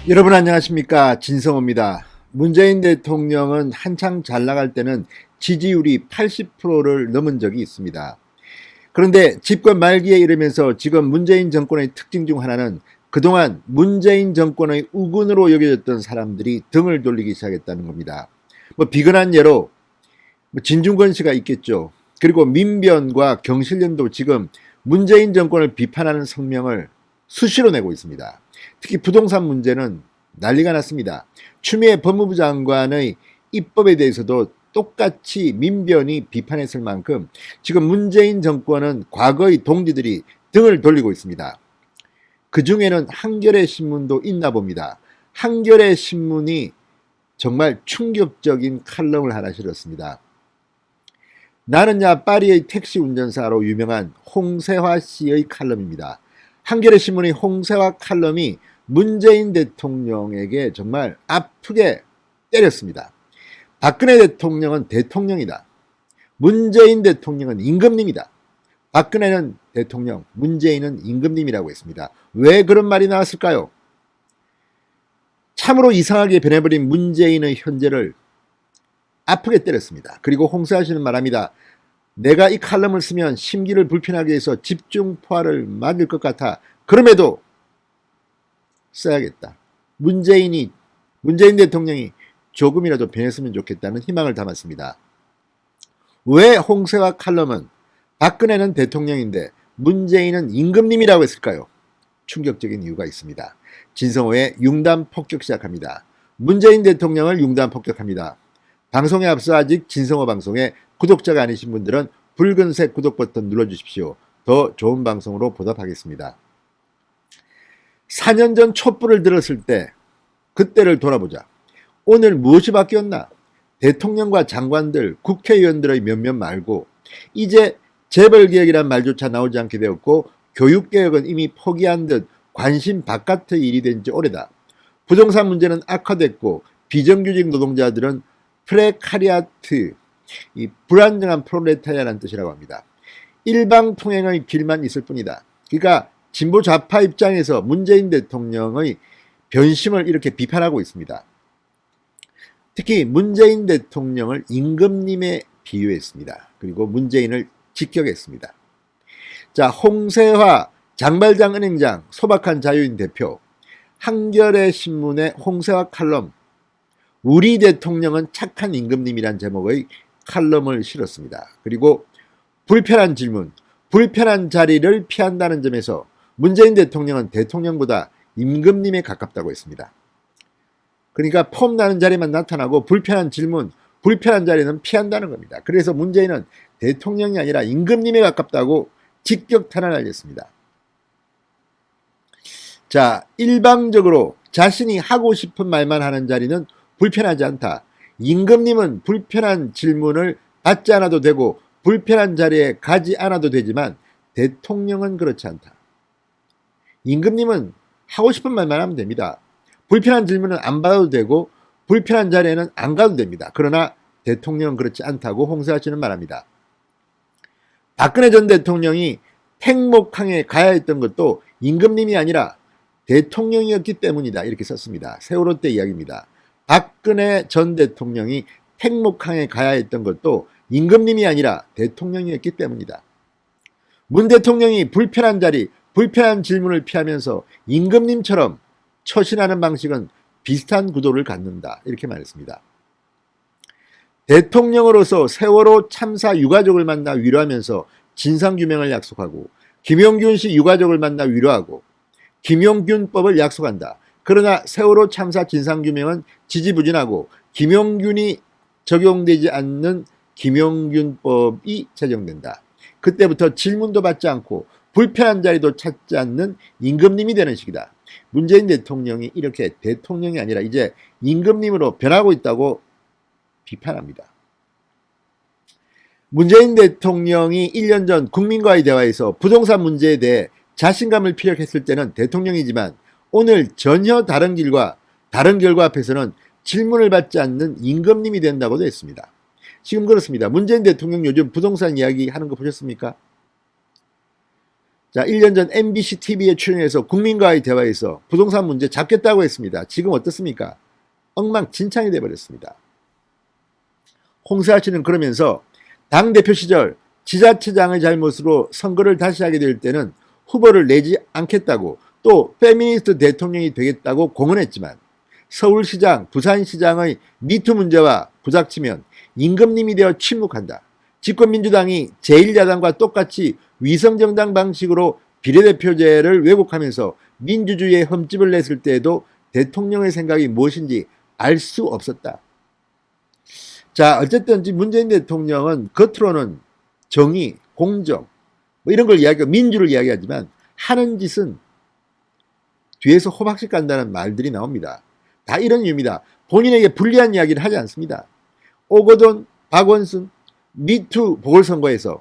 여러분 안녕하십니까, 진성호입니다. 문재인 대통령은 한창 잘 나갈 때는 지지율이 80%를 넘은 적이 있습니다. 그런데 집권 말기에 이르면서 지금 문재인 정권의 특징 중 하나는 그동안 문재인 정권의 우군으로 여겨졌던 사람들이 등을 돌리기 시작했다는 겁니다. 비근한 예로 진중권 씨가 있겠죠. 그리고 민변과 경실련도 지금 문재인 정권을 비판하는 성명을 수시로 내고 있습니다. 특히 부동산 문제는 난리가 났습니다. 추미애 법무부 장관의 입법에 대해서도 똑같이 민변이 비판했을 만큼 지금 문재인 정권은 과거의 동지들이 등을 돌리고 있습니다. 그 중에는 한겨레 신문도 있나 봅니다. 한겨레 신문이 정말 충격적인 칼럼을 하나 실었습니다. 나는야 파리의 택시 운전사로 유명한 홍세화 씨의 칼럼입니다. 한겨레 신문의 홍세화 칼럼이 문재인 대통령에게 정말 아프게 때렸습니다. 박근혜 대통령은 대통령이다. 문재인 대통령은 임금님이다. 박근혜는 대통령, 문재인은 임금님이라고 했습니다. 왜 그런 말이 나왔을까요? 참으로 이상하게 변해버린 문재인의 현재를 아프게 때렸습니다. 그리고 홍세화 씨는 말합니다. 내가 이 칼럼을 쓰면 심기를 불편하게 해서 집중포화를 맞을 것 같아. 그럼에도 써야겠다. 문재인 대통령이 조금이라도 변했으면 좋겠다는 희망을 담았습니다. 왜 홍세화 칼럼은 박근혜는 대통령인데 문재인은 임금님이라고 했을까요? 충격적인 이유가 있습니다. 진성호의 융단 폭격 시작합니다. 문재인 대통령을 융단 폭격합니다. 방송에 앞서 아직 진성호 방송에 구독자가 아니신 분들은 붉은색 구독 버튼 눌러주십시오. 더 좋은 방송으로 보답하겠습니다. 4년 전 촛불을 들었을 때 그때를 돌아보자. 오늘 무엇이 바뀌었나? 대통령과 장관들, 국회의원들의 면면 말고 이제 재벌개혁이란 말조차 나오지 않게 되었고 교육개혁은 이미 포기한 듯 관심 바깥의 일이 된 지 오래다. 부동산 문제는 악화됐고 비정규직 노동자들은 프레카리아트, 이 불안정한 프롤레타리아라는 뜻이라고 합니다. 일방통행의 길만 있을 뿐이다. 그러니까 진보 좌파 입장에서 문재인 대통령의 변심을 이렇게 비판하고 있습니다. 특히 문재인 대통령을 임금님에 비유했습니다. 그리고 문재인을 직격했습니다. 자, 홍세화 장발장 은행장 소박한 자유인 대표, 한겨레 신문의 홍세화 칼럼, 우리 대통령은 착한 임금님이란 제목의 칼럼을 실었습니다. 그리고 불편한 질문, 불편한 자리를 피한다는 점에서 문재인 대통령은 대통령보다 임금님에 가깝다고 했습니다. 그러니까 폼나는 자리만 나타나고 불편한 질문, 불편한 자리는 피한다는 겁니다. 그래서 문재인은 대통령이 아니라 임금님에 가깝다고 직격탄을 날렸습니다. 자, 일방적으로 자신이 하고 싶은 말만 하는 자리는 불편하지 않다. 임금님은 불편한 질문을 받지 않아도 되고 불편한 자리에 가지 않아도 되지만 대통령은 그렇지 않다. 임금님은 하고 싶은 말만 하면 됩니다. 불편한 질문은 안 받아도 되고 불편한 자리에는 안 가도 됩니다. 그러나 대통령은 그렇지 않다고 홍세화 씨는 말합니다. 박근혜 전 대통령이 팽목항에 가야 했던 것도 임금님이 아니라 대통령이었기 때문이다. 이렇게 썼습니다. 세월호 때 이야기입니다. 박근혜 전 대통령이 팽목항에 가야 했던 것도 임금님이 아니라 대통령이었기 때문이다. 문 대통령이 불편한 자리, 불편한 질문을 피하면서 임금님처럼 처신하는 방식은 비슷한 구도를 갖는다. 이렇게 말했습니다. 대통령으로서 세월호 참사 유가족을 만나 위로하면서 진상규명을 약속하고 김용균 씨 유가족을 만나 위로하고 김용균법을 약속한다. 그러나 세월호 참사 진상규명은 지지부진하고 김용균이 적용되지 않는 김용균법이 제정된다. 그때부터 질문도 받지 않고 불편한 자리도 찾지 않는 임금님이 되는 시기다. 문재인 대통령이 이렇게 대통령이 아니라 이제 임금님으로 변하고 있다고 비판합니다. 문재인 대통령이 1년 전 국민과의 대화에서 부동산 문제에 대해 자신감을 피력했을 때는 대통령이지만 오늘 전혀 다른 길과 다른 결과 앞에서는 질문을 받지 않는 임금님이 된다고도 했습니다. 지금 그렇습니다. 문재인 대통령 요즘 부동산 이야기 하는 거 보셨습니까? 자, 1년 전 MBC TV에 출연해서 국민과의 대화에서 부동산 문제 잡겠다고 했습니다. 지금 어떻습니까? 엉망진창이 돼버렸습니다. 홍세화 씨는 그러면서 당대표 시절 지자체장의 잘못으로 선거를 다시 하게 될 때는 후보를 내지 않겠다고 또 페미니스트 대통령이 되겠다고 공언했지만 서울시장, 부산시장의 미투 문제와 부닥치면 임금님이 되어 침묵한다. 집권민주당이 제1야당과 똑같이 위성정당 방식으로 비례대표제를 왜곡하면서 민주주의의 흠집을 냈을 때에도 대통령의 생각이 무엇인지 알 수 없었다. 자, 어쨌든 문재인 대통령은 겉으로는 정의, 공정 뭐 이런 걸 이야기하고 민주를 이야기하지만 하는 짓은 뒤에서 호박씨 간다는 말들이 나옵니다. 다 이런 이유입니다. 본인에게 불리한 이야기를 하지 않습니다. 오거돈, 박원순, 미투 보궐선거에서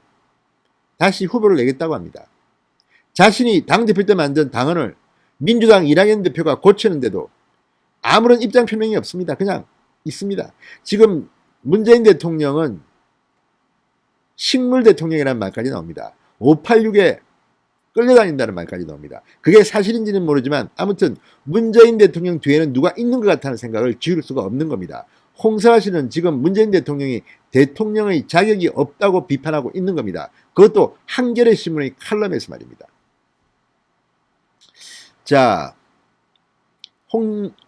다시 후보를 내겠다고 합니다. 자신이 당대표 때 만든 당헌을 민주당 이낙연 대표가 고치는데도 아무런 입장 표명이 없습니다. 그냥 있습니다. 지금 문재인 대통령은 식물 대통령이라는 말까지 나옵니다. 586에 끌려다닌다는 말까지 나옵니다. 그게 사실인지는 모르지만 아무튼 문재인 대통령 뒤에는 누가 있는 것 같다는 생각을 지울 수가 없는 겁니다. 홍세화 씨는 지금 문재인 대통령이 대통령의 자격이 없다고 비판하고 있는 겁니다. 그것도 한겨레 신문의 칼럼에서 말입니다. 자,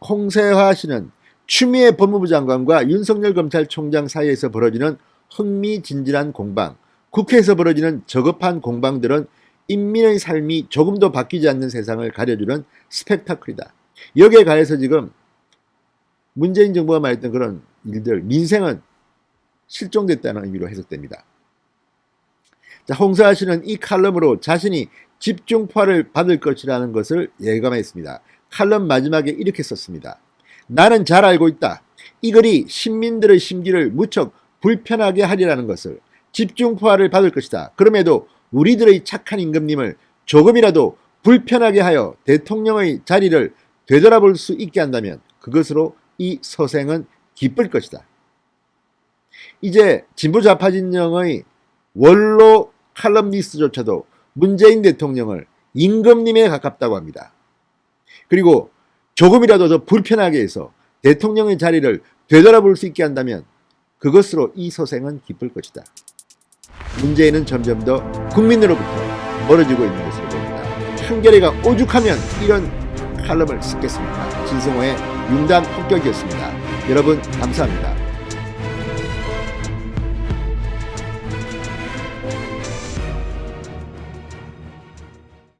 홍세화 씨는 추미애 법무부 장관과 윤석열 검찰총장 사이에서 벌어지는 흥미진진한 공방, 국회에서 벌어지는 저급한 공방들은 인민의 삶이 조금도 바뀌지 않는 세상을 가려주는 스펙타클이다. 여기에 가해서 지금 문재인 정부가 말했던 그런 일들, 민생은 실종됐다는 의미로 해석됩니다. 자, 홍세화 씨는 이 칼럼으로 자신이 집중포화를 받을 것이라는 것을 예감했습니다. 칼럼 마지막에 이렇게 썼습니다. 나는 잘 알고 있다. 이 글이 시민들의 심기를 무척 불편하게 하리라는 것을. 집중포화를 받을 것이다. 그럼에도 우리들의 착한 임금님을 조금이라도 불편하게 하여 대통령의 자리를 되돌아볼 수 있게 한다면 그것으로 이 서생은 기쁠 것이다. 이제 진보좌파 진영의 원로 칼럼니스트조차도 문재인 대통령을 임금님에 가깝다고 합니다. 그리고 조금이라도 더 불편하게 해서 대통령의 자리를 되돌아볼 수 있게 한다면 그것으로 이 서생은 기쁠 것이다. 문재인은 점점 더 국민으로부터 멀어지고 있는 것으로 보입니다. 한겨레가 오죽하면 이런 칼럼을 쓰겠습니까? 진성호의 융단 폭격이었습니다. 여러분 감사합니다.